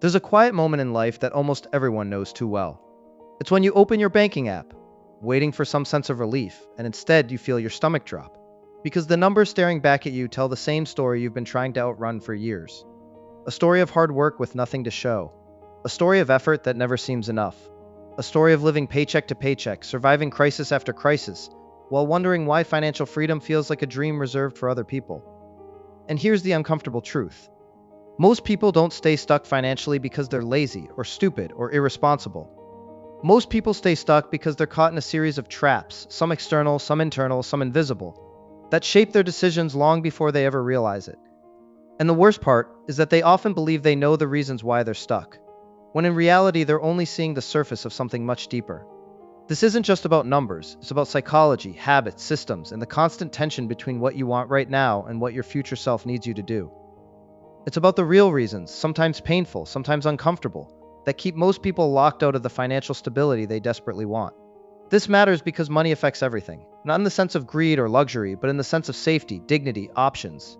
There's a quiet moment in life that almost everyone knows too well. It's when you open your banking app, waiting for some sense of relief, and instead you feel your stomach drop. Because the numbers staring back at you tell the same story you've been trying to outrun for years. A story of hard work with nothing to show. A story of effort that never seems enough. A story of living paycheck to paycheck, surviving crisis after crisis, while wondering why financial freedom feels like a dream reserved for other people. And here's the uncomfortable truth. Most people don't stay stuck financially because they're lazy or stupid or irresponsible. Most people stay stuck because they're caught in a series of traps, some external, some internal, some invisible, that shape their decisions long before they ever realize it. And the worst part is that they often believe they know the reasons why they're stuck, when in reality they're only seeing the surface of something much deeper. This isn't just about numbers, it's about psychology, habits, systems, and the constant tension between what you want right now and what your future self needs you to do. It's about the real reasons, sometimes painful, sometimes uncomfortable, that keep most people locked out of the financial stability they desperately want. This matters because money affects everything, not in the sense of greed or luxury, but in the sense of safety, dignity, options.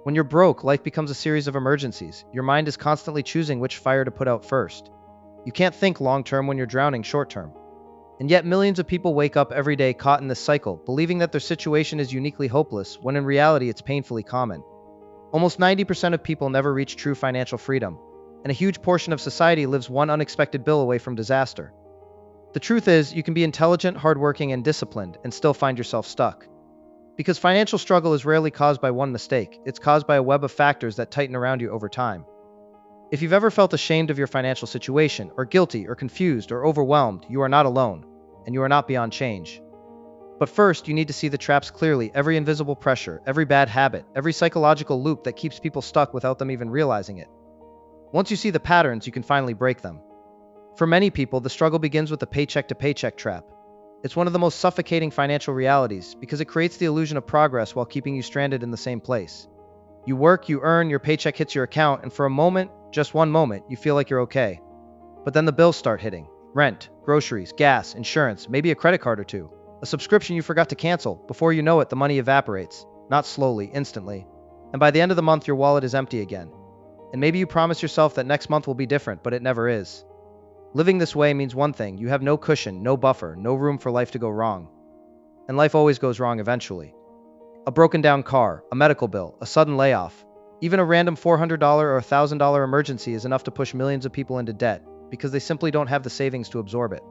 When you're broke, life becomes a series of emergencies. Your mind is constantly choosing which fire to put out first. You can't think long-term when you're drowning short-term. And yet millions of people wake up every day caught in this cycle, believing that their situation is uniquely hopeless, when in reality it's painfully common. Almost 90% of people never reach true financial freedom, and a huge portion of society lives one unexpected bill away from disaster. The truth is, you can be intelligent, hardworking, and disciplined, and still find yourself stuck. Because financial struggle is rarely caused by one mistake, it's caused by a web of factors that tighten around you over time. If you've ever felt ashamed of your financial situation, or guilty, or confused, or overwhelmed, you are not alone, and you are not beyond change. But first, you need to see the traps clearly, every invisible pressure, every bad habit, every psychological loop that keeps people stuck without them even realizing it. Once you see the patterns, you can finally break them. For many people, the struggle begins with the paycheck-to-paycheck trap. It's one of the most suffocating financial realities because it creates the illusion of progress while keeping you stranded in the same place. You work, you earn, your paycheck hits your account, and for a moment, just one moment, you feel like you're okay. But then the bills start hitting. Rent, groceries, gas, insurance, maybe a credit card or two. A subscription you forgot to cancel. Before you know it, the money evaporates. Not slowly, instantly. And by the end of the month, your wallet is empty again. And maybe you promise yourself that next month will be different, but it never is. Living this way means one thing: you have no cushion, no buffer, no room for life to go wrong. And life always goes wrong eventually. A broken down car, a medical bill, a sudden layoff, even a random $400 or $1,000 emergency is enough to push millions of people into debt because they simply don't have the savings to absorb it.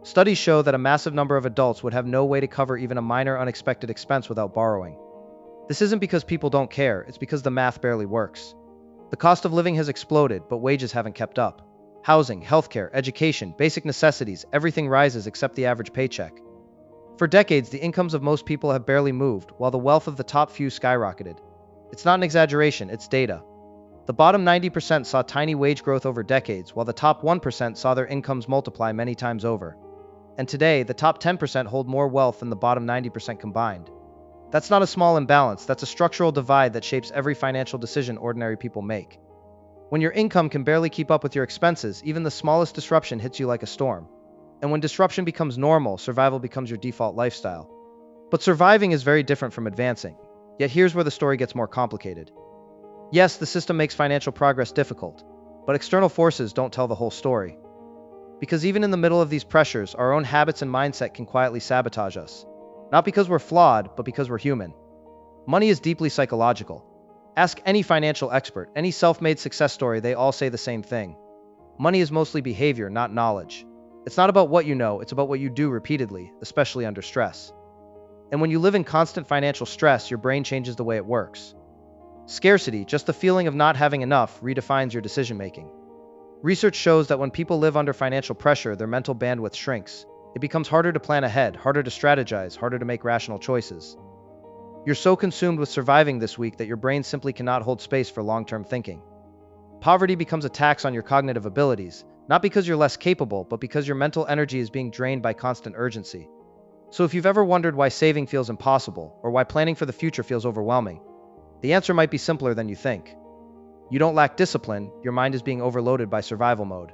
Studies show that a massive number of adults would have no way to cover even a minor unexpected expense without borrowing. This isn't because people don't care, it's because the math barely works. The cost of living has exploded, but wages haven't kept up. Housing, healthcare, education, basic necessities, everything rises except the average paycheck. For decades, the incomes of most people have barely moved, while the wealth of the top few skyrocketed. It's not an exaggeration, it's data. The bottom 90% saw tiny wage growth over decades, while the top 1% saw their incomes multiply many times over. And today, the top 10% hold more wealth than the bottom 90% combined. That's not a small imbalance, that's a structural divide that shapes every financial decision ordinary people make. When your income can barely keep up with your expenses, even the smallest disruption hits you like a storm. And when disruption becomes normal, survival becomes your default lifestyle. But surviving is very different from advancing. Yet here's where the story gets more complicated. Yes, the system makes financial progress difficult, but external forces don't tell the whole story. Because even in the middle of these pressures, our own habits and mindset can quietly sabotage us. Not because we're flawed, but because we're human. Money is deeply psychological. Ask any financial expert, any self-made success story, they all say the same thing. Money is mostly behavior, not knowledge. It's not about what you know, it's about what you do repeatedly, especially under stress. And when you live in constant financial stress, your brain changes the way it works. Scarcity, just the feeling of not having enough, redefines your decision-making. Research shows that when people live under financial pressure, their mental bandwidth shrinks. It becomes harder to plan ahead, harder to strategize, harder to make rational choices. You're so consumed with surviving this week that your brain simply cannot hold space for long-term thinking. Poverty becomes a tax on your cognitive abilities, not because you're less capable, but because your mental energy is being drained by constant urgency. So if you've ever wondered why saving feels impossible, or why planning for the future feels overwhelming, the answer might be simpler than you think. You don't lack discipline, your mind is being overloaded by survival mode.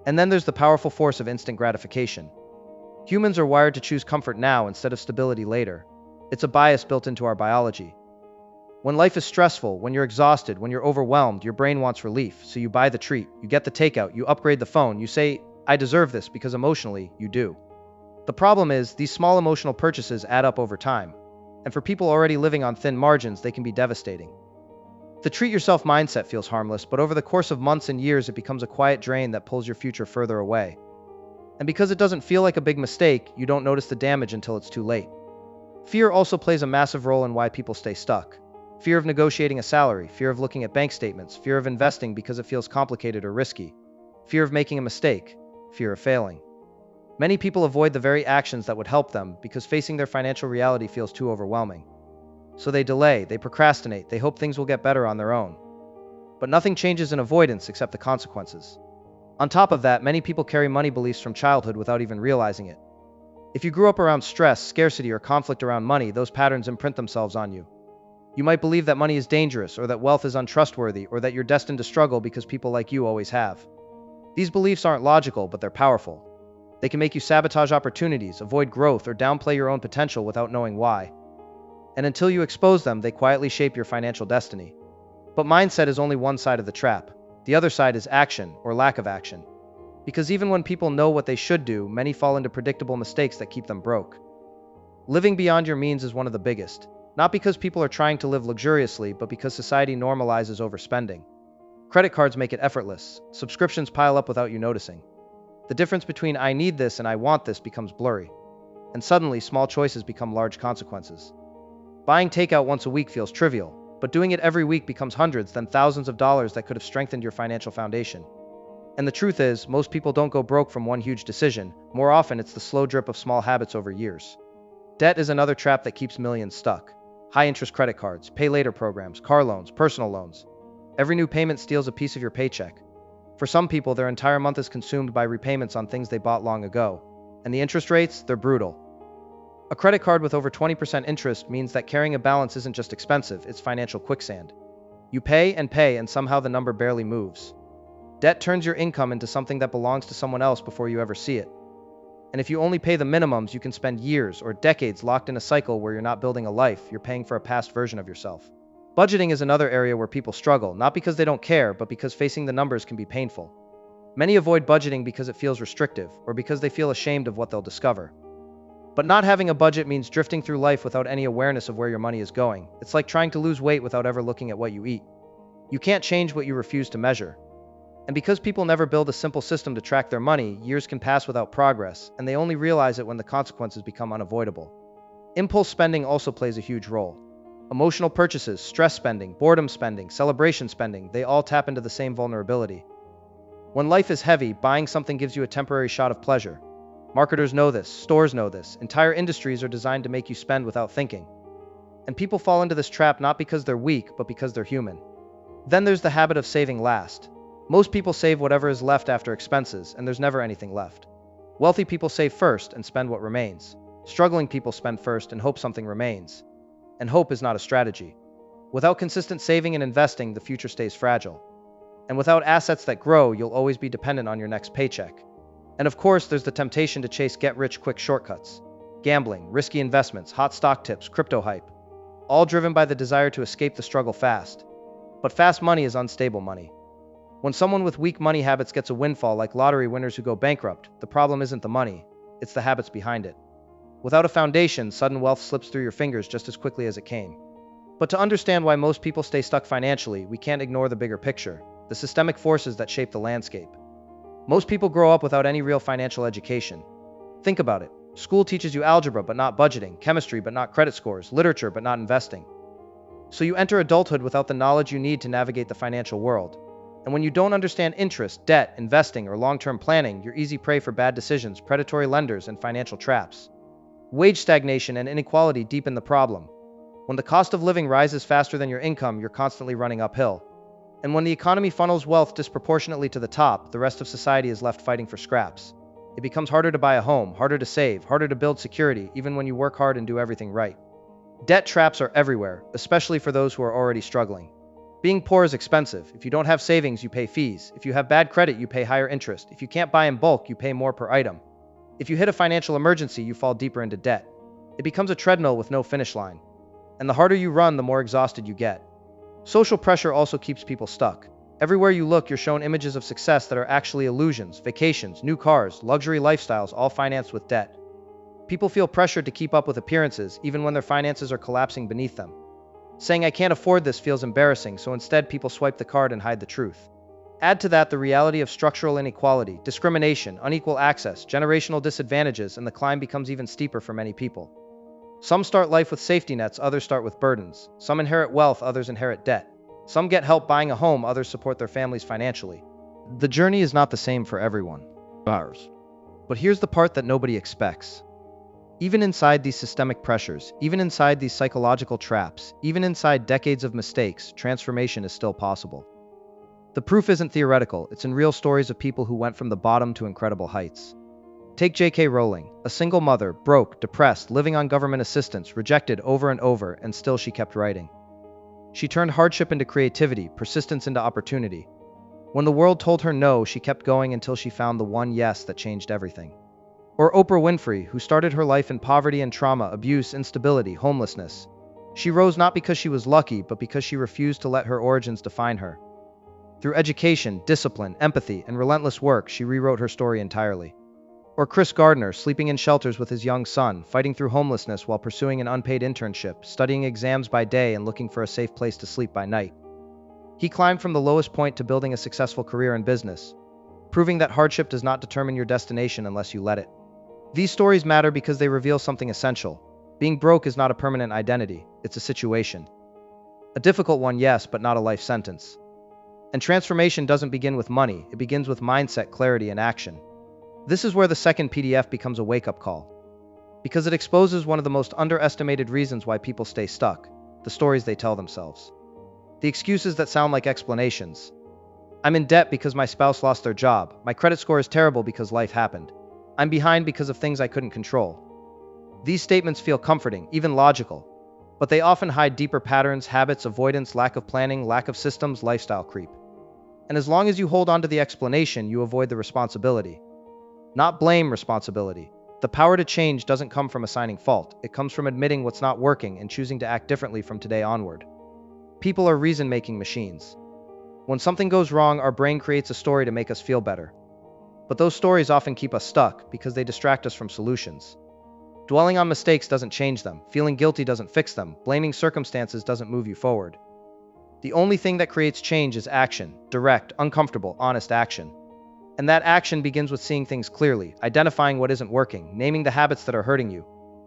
And then there's the powerful force of instant gratification. Humans are wired to choose comfort now instead of stability later. It's a bias built into our biology. When life is stressful, when you're exhausted, when you're overwhelmed, your brain wants relief, so you buy the treat, you get the takeout, you upgrade the phone, you say, I deserve this, because emotionally, you do. The problem is, these small emotional purchases add up over time, and for people already living on thin margins, they can be devastating. The treat yourself mindset feels harmless, but over the course of months and years, it becomes a quiet drain that pulls your future further away. And because it doesn't feel like a big mistake, you don't notice the damage until it's too late. Fear also plays a massive role in why people stay stuck. Fear of negotiating a salary, fear of looking at bank statements, fear of investing because it feels complicated or risky, fear of making a mistake, fear of failing. Many people avoid the very actions that would help them because facing their financial reality feels too overwhelming. So they delay, they procrastinate, they hope things will get better on their own. But nothing changes in avoidance except the consequences. On top of that, many people carry money beliefs from childhood without even realizing it. If you grew up around stress, scarcity, or conflict around money, those patterns imprint themselves on you. You might believe that money is dangerous, or that wealth is untrustworthy, or that you're destined to struggle because people like you always have. These beliefs aren't logical, but they're powerful. They can make you sabotage opportunities, avoid growth, or downplay your own potential without knowing why. And until you expose them, they quietly shape your financial destiny. But mindset is only one side of the trap. The other side is action, or lack of action. Because even when people know what they should do, many fall into predictable mistakes that keep them broke. Living beyond your means is one of the biggest. Not because people are trying to live luxuriously, but because society normalizes overspending. Credit cards make it effortless. Subscriptions pile up without you noticing. The difference between I need this and I want this becomes blurry. And suddenly, small choices become large consequences. Buying takeout once a week feels trivial, but doing it every week becomes hundreds, then thousands of dollars that could have strengthened your financial foundation. And the truth is, most people don't go broke from one huge decision. More often, it's the slow drip of small habits over years. Debt is another trap that keeps millions stuck. High-interest credit cards, pay-later programs, car loans, personal loans. Every new payment steals a piece of your paycheck. For some people, their entire month is consumed by repayments on things they bought long ago. And the interest rates, they're brutal. A credit card with over 20% interest means that carrying a balance isn't just expensive, it's financial quicksand. You pay, and somehow the number barely moves. Debt turns your income into something that belongs to someone else before you ever see it. And if you only pay the minimums, you can spend years or decades locked in a cycle where you're not building a life, you're paying for a past version of yourself. Budgeting is another area where people struggle, not because they don't care, but because facing the numbers can be painful. Many avoid budgeting because it feels restrictive, or because they feel ashamed of what they'll discover. But not having a budget means drifting through life without any awareness of where your money is going. It's like trying to lose weight without ever looking at what you eat. You can't change what you refuse to measure. And because people never build a simple system to track their money, years can pass without progress, and they only realize it when the consequences become unavoidable. Impulse spending also plays a huge role. Emotional purchases, stress spending, boredom spending, celebration spending, they all tap into the same vulnerability. When life is heavy, buying something gives you a temporary shot of pleasure. Marketers know this, stores know this, entire industries are designed to make you spend without thinking. And people fall into this trap not because they're weak, but because they're human. Then there's the habit of saving last. Most people save whatever is left after expenses, and there's never anything left. Wealthy people save first and spend what remains. Struggling people spend first and hope something remains. And hope is not a strategy. Without consistent saving and investing, the future stays fragile. And without assets that grow, you'll always be dependent on your next paycheck. And of course, there's the temptation to chase get-rich-quick shortcuts. Gambling, risky investments, hot stock tips, crypto hype. All driven by the desire to escape the struggle fast. But fast money is unstable money. When someone with weak money habits gets a windfall like lottery winners who go bankrupt, the problem isn't the money, it's the habits behind it. Without a foundation, sudden wealth slips through your fingers just as quickly as it came. But to understand why most people stay stuck financially, we can't ignore the bigger picture, the systemic forces that shape the landscape. Most people grow up without any real financial education. Think about it. School teaches you algebra but not budgeting, chemistry but not credit scores, literature but not investing. So you enter adulthood without the knowledge you need to navigate the financial world. And when you don't understand interest, debt, investing, or long-term planning, you're easy prey for bad decisions, predatory lenders, and financial traps. Wage stagnation and inequality deepen the problem. When the cost of living rises faster than your income, you're constantly running uphill. And when the economy funnels wealth disproportionately to the top, the rest of society is left fighting for scraps. It becomes harder to buy a home, harder to save, harder to build security, even when you work hard and do everything right. Debt traps are everywhere, especially for those who are already struggling. Being poor is expensive. If you don't have savings, you pay fees. If you have bad credit, you pay higher interest. If you can't buy in bulk, you pay more per item. If you hit a financial emergency, you fall deeper into debt. It becomes a treadmill with no finish line. And the harder you run, the more exhausted you get. Social pressure also keeps people stuck. Everywhere you look, you're shown images of success that are actually illusions: vacations, new cars, luxury lifestyles, all financed with debt. People feel pressured to keep up with appearances, even when their finances are collapsing beneath them. Saying "I can't afford this" feels embarrassing, so instead people swipe the card and hide the truth. Add to that the reality of structural inequality, discrimination, unequal access, generational disadvantages, and the climb becomes even steeper for many people. Some start life with safety nets, others start with burdens. Some inherit wealth, others inherit debt. Some get help buying a home, others support their families financially. The journey is not the same for everyone. Ours. But here's the part that nobody expects. Even inside these systemic pressures, even inside these psychological traps, even inside decades of mistakes, transformation is still possible. The proof isn't theoretical, it's in real stories of people who went from the bottom to incredible heights. Take J.K. Rowling, a single mother, broke, depressed, living on government assistance, rejected over and over, and still she kept writing. She turned hardship into creativity, persistence into opportunity. When the world told her no, she kept going until she found the one yes that changed everything. Or Oprah Winfrey, who started her life in poverty and trauma, abuse, instability, homelessness. She rose not because she was lucky, but because she refused to let her origins define her. Through education, discipline, empathy, and relentless work, she rewrote her story entirely. Or Gardner, sleeping in shelters with his young son, fighting through homelessness while pursuing an unpaid internship, studying exams by day and looking for a safe place to sleep by night. He climbed from the lowest point to building a successful career in business, proving that hardship does not determine your destination unless you let it. These stories matter because they reveal something essential. Being broke is not a permanent identity, it's a situation. A difficult one, yes, but not a life sentence. And transformation doesn't begin with money, it begins with mindset, clarity, and action. This is where the second PDF becomes a wake-up call. Because it exposes one of the most underestimated reasons why people stay stuck: the stories they tell themselves. The excuses that sound like explanations. I'm in debt because my spouse lost their job. My credit score is terrible because life happened. I'm behind because of things I couldn't control. These statements feel comforting, even logical, but they often hide deeper patterns, habits, avoidance, lack of planning, lack of systems, lifestyle creep. And as long as you hold on to the explanation, you avoid the responsibility. Not blame, responsibility. The power to change doesn't come from assigning fault, it comes from admitting what's not working and choosing to act differently from today onward. People are reason-making machines. When something goes wrong, our brain creates a story to make us feel better. But those stories often keep us stuck because they distract us from solutions. Dwelling on mistakes doesn't change them, feeling guilty doesn't fix them, blaming circumstances doesn't move you forward. The only thing that creates change is action, direct, uncomfortable, honest action. And that action begins with seeing things clearly, identifying what isn't working, naming the habits that are hurting you,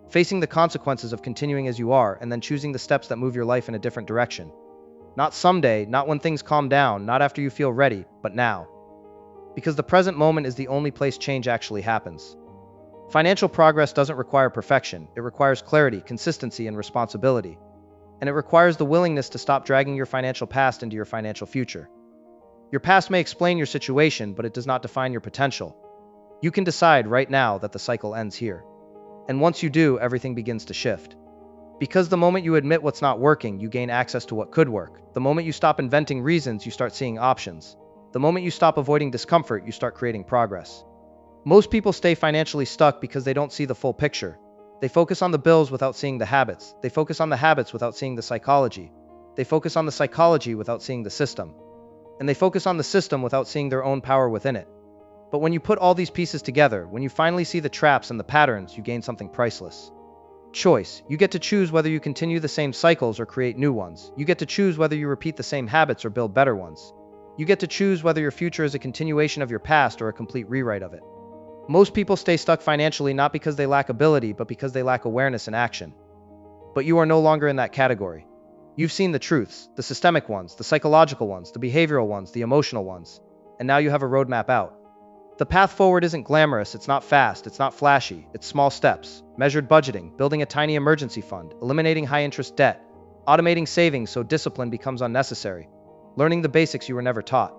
facing the consequences of continuing as you are, and then choosing the steps that move your life in a different direction. Not someday, not when things calm down, not after you feel ready, but now. Because the present moment is the only place change actually happens. Financial progress doesn't require perfection, it requires clarity, consistency, and responsibility. And it requires the willingness to stop dragging your financial past into your financial future. Your past may explain your situation, but it does not define your potential. You can decide right now that the cycle ends here. And once you do, everything begins to shift. Because the moment you admit what's not working, you gain access to what could work. The moment you stop inventing reasons, you start seeing options. The moment you stop avoiding discomfort, you start creating progress. Most people stay financially stuck because they don't see the full picture. They focus on the bills without seeing the habits. They focus on the habits without seeing the psychology. They focus on the psychology without seeing the system. And they focus on the system without seeing their own power within it. But when you put all these pieces together, when you finally see the traps and the patterns, you gain something priceless. Choice. You get to choose whether you continue the same cycles or create new ones. You get to choose whether you repeat the same habits or build better ones. You get to choose whether your future is a continuation of your past or a complete rewrite of it. Most people stay stuck financially not because they lack ability, but because they lack awareness and action. But you are no longer in that category. You've seen the truths, the systemic ones, the psychological ones, the behavioral ones, the emotional ones. And now you have a roadmap out. The path forward isn't glamorous, it's not fast, it's not flashy, it's small steps, measured budgeting, building a tiny emergency fund, eliminating high-interest debt, automating savings so discipline becomes unnecessary, learning the basics you were never taught,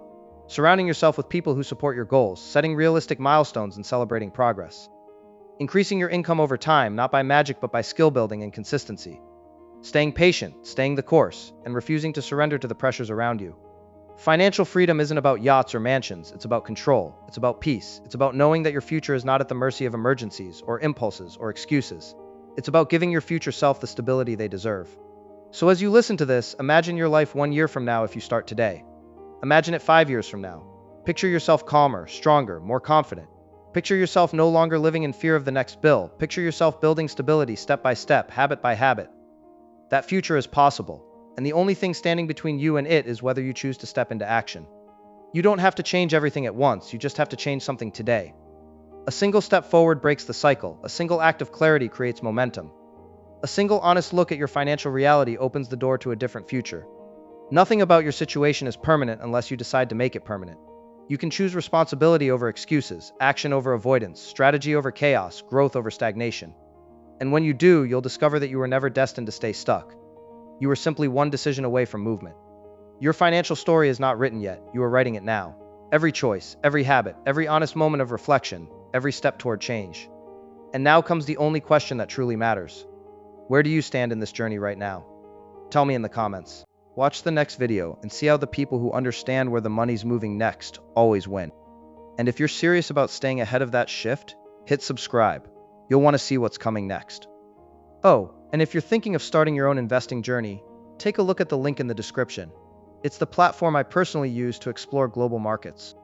surrounding yourself with people who support your goals, setting realistic milestones and celebrating progress, increasing your income over time, not by magic but by skill building and consistency, staying patient, staying the course, and refusing to surrender to the pressures around you. Financial freedom isn't about yachts or mansions, it's about control, it's about peace, it's about knowing that your future is not at the mercy of emergencies or impulses or excuses. It's about giving your future self the stability they deserve. So as you listen to this, imagine your life 1 year from now if you start today. Imagine it 5 years from now. Picture yourself calmer, stronger, more confident. Picture yourself no longer living in fear of the next bill. Picture yourself building stability step by step, habit by habit. That future is possible, and the only thing standing between you and it is whether you choose to step into action. You don't have to change everything at once, you just have to change something today. A single step forward breaks the cycle, a single act of clarity creates momentum. A single honest look at your financial reality opens the door to a different future. Nothing about your situation is permanent unless you decide to make it permanent. You can choose responsibility over excuses, action over avoidance, strategy over chaos, growth over stagnation. And when you do, you'll discover that you were never destined to stay stuck. You were simply one decision away from movement. Your financial story is not written yet, you are writing it now. Every choice, every habit, every honest moment of reflection, every step toward change. And now comes the only question that truly matters. Where do you stand in this journey right now? Tell me in the comments. Watch the next video and see how the people who understand where the money's moving next always win. And if you're serious about staying ahead of that shift, hit subscribe. You'll want to see what's coming next. Oh, and if you're thinking of starting your own investing journey, take a look at the link in the description. It's the platform I personally use to explore global markets.